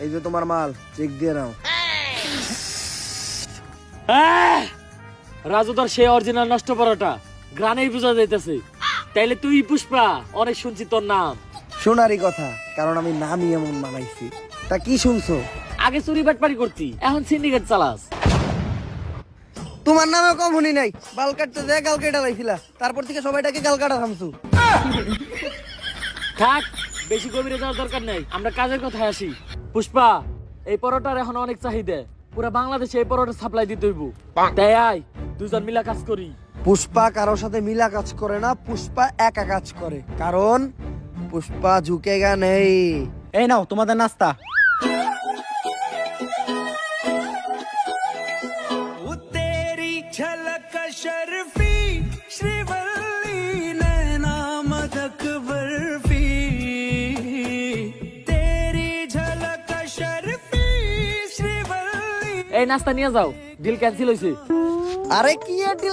এই যে তোমার মাল, চেক দিয়ে নাও। রাজু তোর সেই অরিজিনাল নষ্ট পরোটা গ্রানেই বোঝা যাইতেছে। তাইলে তুই পুষ্পা, অনেক শুনছি তোর নাম। শোনারই কথা, কারণ আমি নামই এমন বানাইছি। তা কি শুনছো? আগে চুরি বাটপারি করতি, এখন সিন্ডিকেট চালাস। তোমার নামে কম শুনি নাই, বাল কাটতে যায় গাল কেটে লাইছিলা, তারপর থেকে সবাইটাকে গাল কাটা থামছু। থাক, বেশি গভীরে যাওয়ার দরকার নেই, আমরা কাজের কথায় আসি। পুষ্পা, এই পরোটার এখন অনেক চাহিদা, পুরো বাংলাদেশে এই পরোটা সাপ্লাই দিতে হইব। তাই আয় দুজন মিলা কাজ করি। পুষ্পা কারোর সাথে মিলা কাজ করে না, পুষ্পা একা কাজ করে, কারণ পুষ্পা ঝুঁকেগা নেই। এই নাও তোমাদের নাস্তা। এই নাস্তা নিয়ে যাও, ডিল ক্যান্সেল হয়েছে। আরে কি এর deal